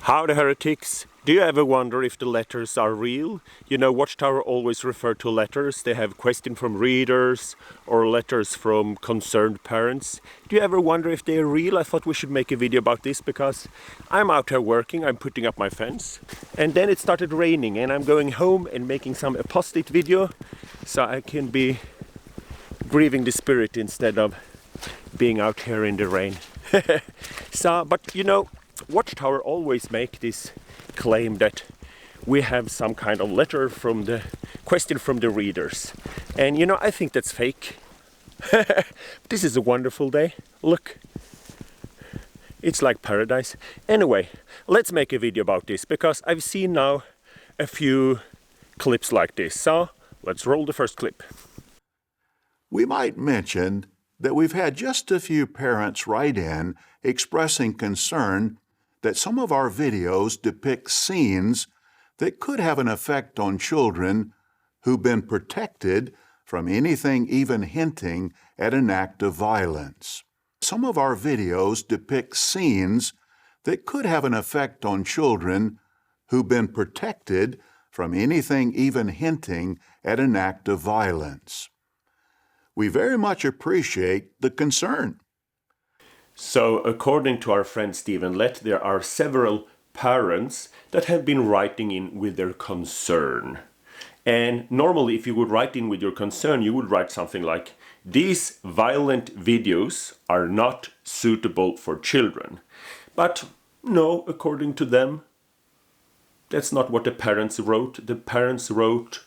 Howdy heretics! Do you ever wonder if the letters are real? You know, Watchtower always refer to letters. They have questions from readers or letters from concerned parents. Do you ever wonder if they're real? I thought we should make a video about this because I'm out here working, I'm putting up my fence, and then it started raining and I'm going home and making some post-it video so I can be grieving the spirit instead of being out here in the rain. But you know, Watchtower always make this claim that we have some kind of letter from the question from the readers. And you know, I think that's fake. This is a wonderful day. Look. It's like paradise. Anyway, let's make a video about this because I've seen now a few clips like this. So let's roll the first clip. We might mention that we've had just a few parents write in expressing concern that some of our videos depict scenes that could have an effect on children who've been protected from anything even hinting at an act of violence. Some of our videos depict scenes that could have an effect on children who've been protected from anything even hinting at an act of violence. We very much appreciate the concern. So, according to our friend Stephen Lett, there are several parents that have been writing in with their concern. And normally, if you would write in with your concern, you would write something like, "These violent videos are not suitable for children." But no, according to them, that's not what the parents wrote. The parents wrote,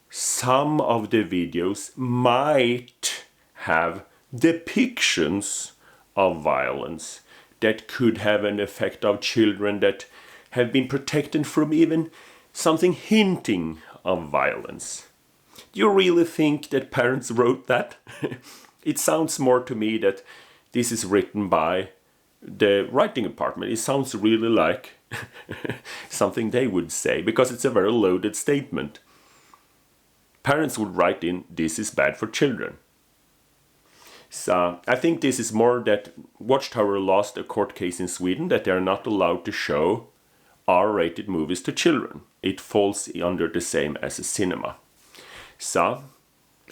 "Some of the videos might have depictions of violence that could have an effect of children that have been protected from even something hinting of violence." Do you really think that parents wrote that? It sounds more to me that this is written by the writing department. It sounds really like something they would say because it's a very loaded statement. Parents would write in, "This is bad for children." So I think this is more that Watchtower lost a court case in Sweden that they are not allowed to show R-rated movies to children. It falls under the same as a cinema. So,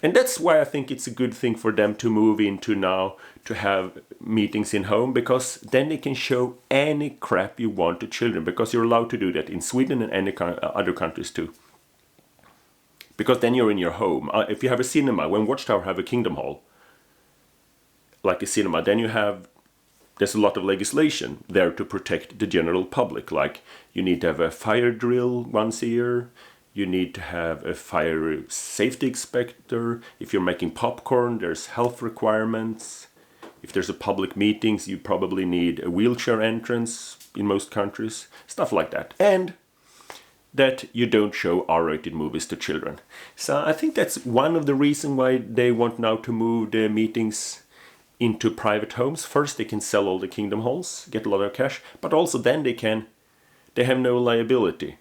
and that's why I think it's a good thing for them to move into now to have meetings in home, because then they can show any crap you want to children, because you're allowed to do that in Sweden and any other countries too. Because then you're in your home. If you have a cinema, when Watchtower have a Kingdom Hall, like a cinema, then there's a lot of legislation there to protect the general public. Like you need to have a fire drill once a year. You need to have a fire safety inspector. If you're making popcorn, there's health requirements. If there's a public meetings, you probably need a wheelchair entrance in most countries. Stuff like that. And that you don't show R-rated movies to children. So I think that's one of the reasons why they want now to move the meetings into private homes. First, they can sell all the Kingdom Halls, get a lot of cash, but also then they have no liability.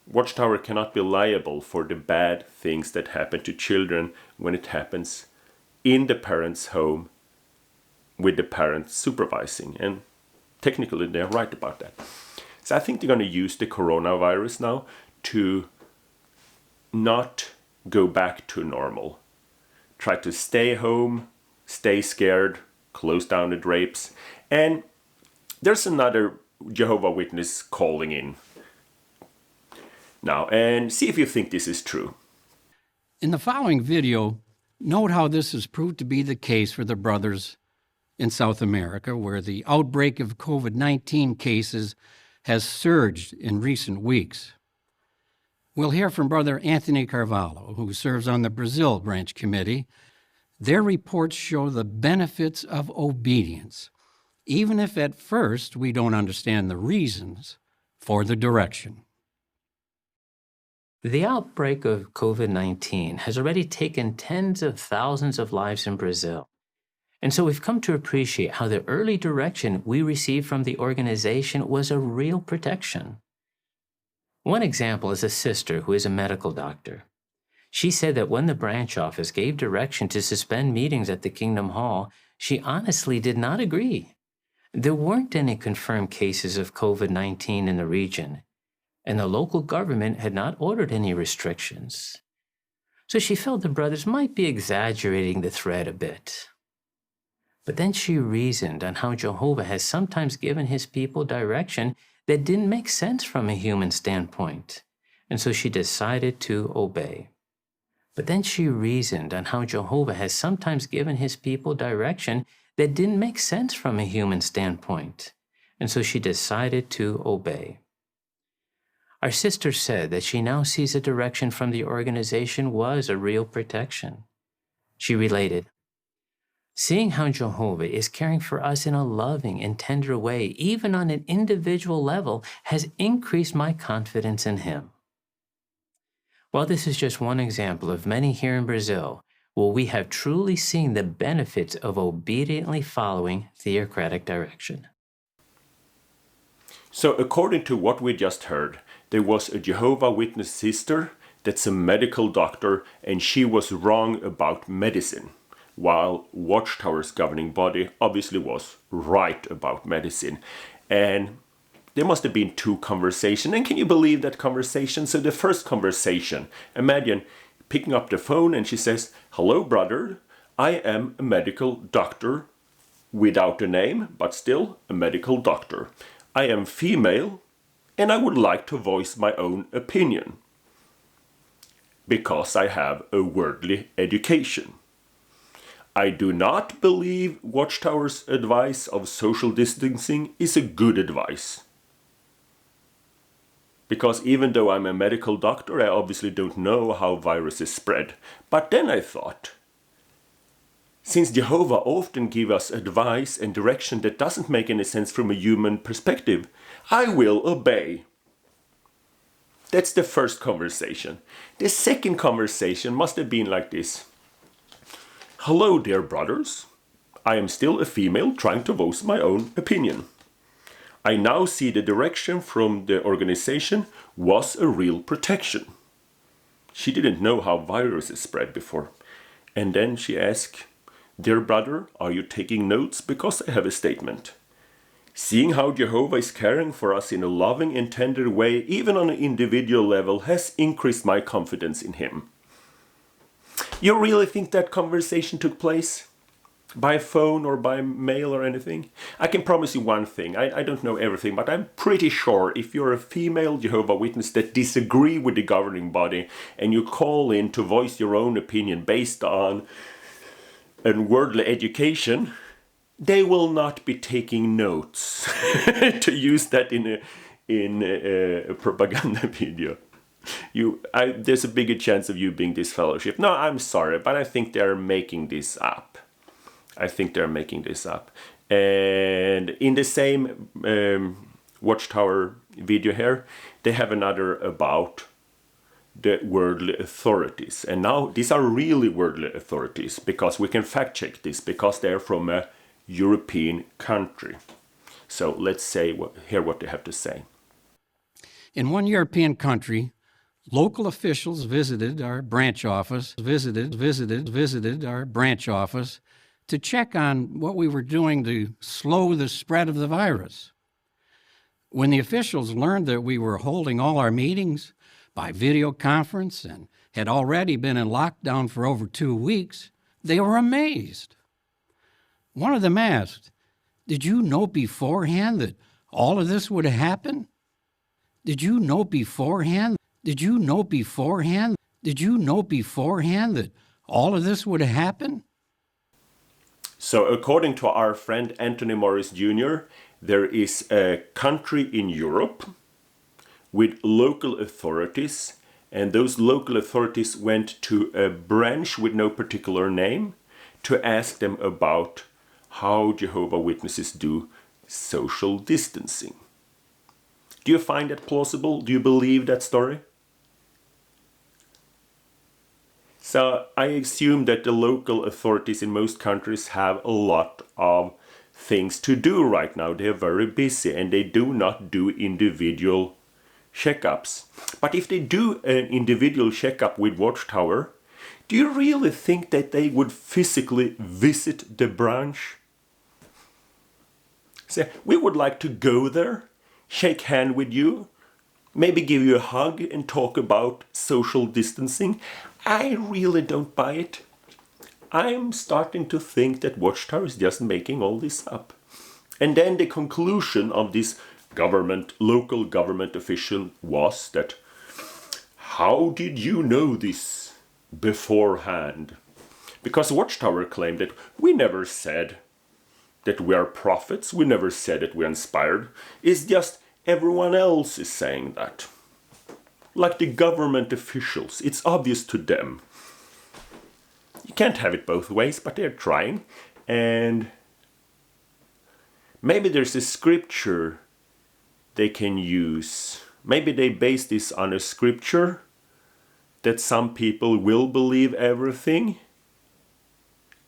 Watchtower cannot be liable for the bad things that happen to children when it happens in the parent's home with the parents supervising. And technically they're right about that. So I think they're going to use the coronavirus now to not go back to normal. Try to stay home, stay scared, close down the drapes. And there's another Jehovah Witness calling in now, and see if you think this is true. In the following video, note how this has proved to be the case for the brothers in South America, where the outbreak of COVID-19 cases has surged in recent weeks. We'll hear from Brother Anthony Carvalho, who serves on the Brazil Branch Committee. Their reports show the benefits of obedience, even if at first we don't understand the reasons for the direction. The outbreak of COVID-19 has already taken tens of thousands of lives in Brazil. And so we've come to appreciate how the early direction we received from the organization was a real protection. One example is a sister who is a medical doctor. She said that when the branch office gave direction to suspend meetings at the Kingdom Hall, she honestly did not agree. There weren't any confirmed cases of COVID-19 in the region, and the local government had not ordered any restrictions. So she felt the brothers might be exaggerating the threat a bit. But then she reasoned on how Jehovah has sometimes given his people direction that didn't make sense from a human standpoint, and so she decided to obey. But then she reasoned on how Jehovah has sometimes given his people direction that didn't make sense from a human standpoint, and so she decided to obey. Our sister said that she now sees a direction from the organization was a real protection. She related, "Seeing how Jehovah is caring for us in a loving and tender way, even on an individual level, has increased my confidence in him." While this is just one example of many here in Brazil, where we have truly seen the benefits of obediently following theocratic direction. So according to what we just heard, there was a Jehovah Witness sister that's a medical doctor, and she was wrong about medicine, while Watchtower's governing body obviously was right about medicine. And there must have been two conversations, and can you believe that conversation? So the first conversation, imagine picking up the phone and she says, "Hello brother, I am a medical doctor without a name, but still a medical doctor. I am female and I would like to voice my own opinion because I have a worldly education. I do not believe Watchtower's advice of social distancing is a good advice. Because even though I'm a medical doctor, I obviously don't know how viruses spread. But then I thought, since Jehovah often gives us advice and direction that doesn't make any sense from a human perspective, I will obey." That's the first conversation. The second conversation must have been like this. "Hello, dear brothers. I am still a female trying to voice my own opinion. I now see the direction from the organization was a real protection." She didn't know how viruses spread before. And then she asked, "Dear brother, are you taking notes? Because I have a statement. Seeing how Jehovah is caring for us in a loving and tender way, even on an individual level, has increased my confidence in him." You really think that conversation took place? By phone or by mail or anything? I can promise you one thing. I don't know everything, but I'm pretty sure if you're a female Jehovah Witness that disagree with the governing body and you call in to voice your own opinion based on a worldly education, they will not be taking notes to use that in a propaganda video. There's a bigger chance of you being disfellowshipped. No, I'm sorry, but I think they're making this up. And in the same Watchtower video here, they have another about the worldly authorities. And now these are really worldly authorities, because we can fact check this, because they're from a European country. So let's hear what they have to say. In one European country, local officials visited our branch office, to check on what we were doing to slow the spread of the virus. When the officials learned that we were holding all our meetings by video conference and had already been in lockdown for over 2 weeks, they were amazed. One of them asked, "Did you know beforehand that all of this would happen? Did you know beforehand that all of this would happen?" So according to our friend Anthony Morris Jr., there is a country in Europe with local authorities, and those local authorities went to a branch with no particular name to ask them about how Jehovah Witnesses do social distancing. Do you find that plausible? Do you believe that story? So I assume that the local authorities in most countries have a lot of things to do right now. They're very busy and they do not do individual checkups. But if they do an individual checkup with Watchtower, do you really think that they would physically visit the branch? say, we would like to go there, shake hand with you, maybe give you a hug and talk about social distancing. I really don't buy it. I'm starting to think that Watchtower is just making all this up. And then the conclusion of this local government official was that, how did you know this beforehand? Because Watchtower claimed that we never said that we are prophets, we never said that we're inspired. It's just everyone else is saying that. Like the government officials, it's obvious to them. You can't have it both ways, but they're trying. And maybe there's a scripture they can use. Maybe they base this on a scripture that some people will believe everything.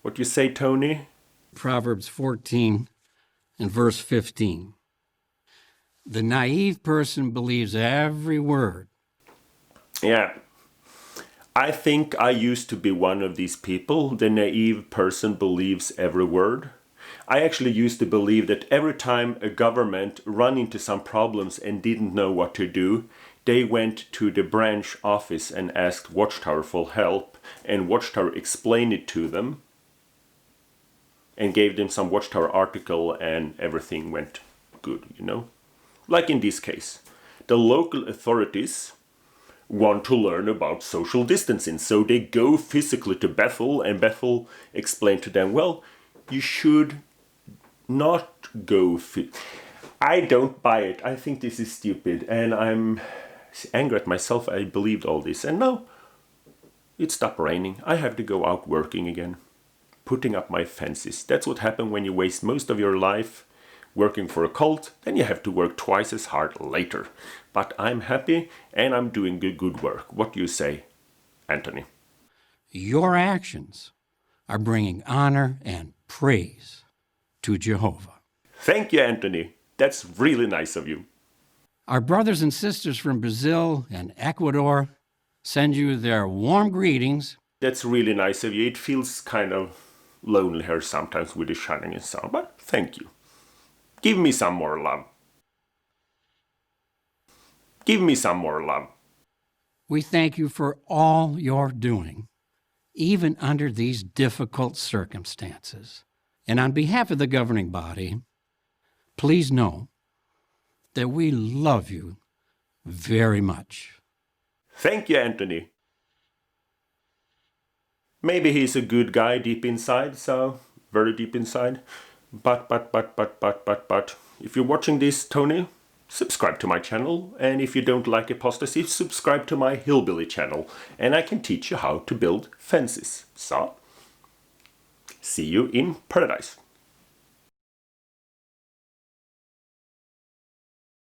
What do you say, Tony? Proverbs 14 and verse 15. The naive person believes every word. Yeah. I think I used to be one of these people. The naive person believes every word. I actually used to believe that every time a government ran into some problems and didn't know what to do, they went to the branch office and asked Watchtower for help, and Watchtower explained it to them and gave them some Watchtower article, and everything went good, you know? Like in this case, the local authorities want to learn about social distancing, so they go physically to Bethel, and Bethel explained to them, well, you should not go. I don't buy it. I think this is stupid, and I'm angry at myself. I believed all this, and now it stopped raining. I have to go out working again, putting up my fences. That's what happens when you waste most of your life working for a cult. Then you have to work twice as hard later. But I'm happy, and I'm doing good work. What do you say, Anthony? Your actions are bringing honor and praise to Jehovah. Thank you, Anthony. That's really nice of you. Our brothers and sisters from Brazil and Ecuador send you their warm greetings. That's really nice of you. It feels kind of lonely here sometimes with the shining sun, but thank you. Give me some more love. Give me some more love. We thank you for all you're doing, even under these difficult circumstances. And on behalf of the governing body, please know that we love you very much. Thank you, Anthony. Maybe he's a good guy deep inside, so very deep inside. But, if you're watching this, Tony, subscribe to my channel. And if you don't like apostasy, subscribe to my hillbilly channel. And I can teach you how to build fences. So, see you in paradise.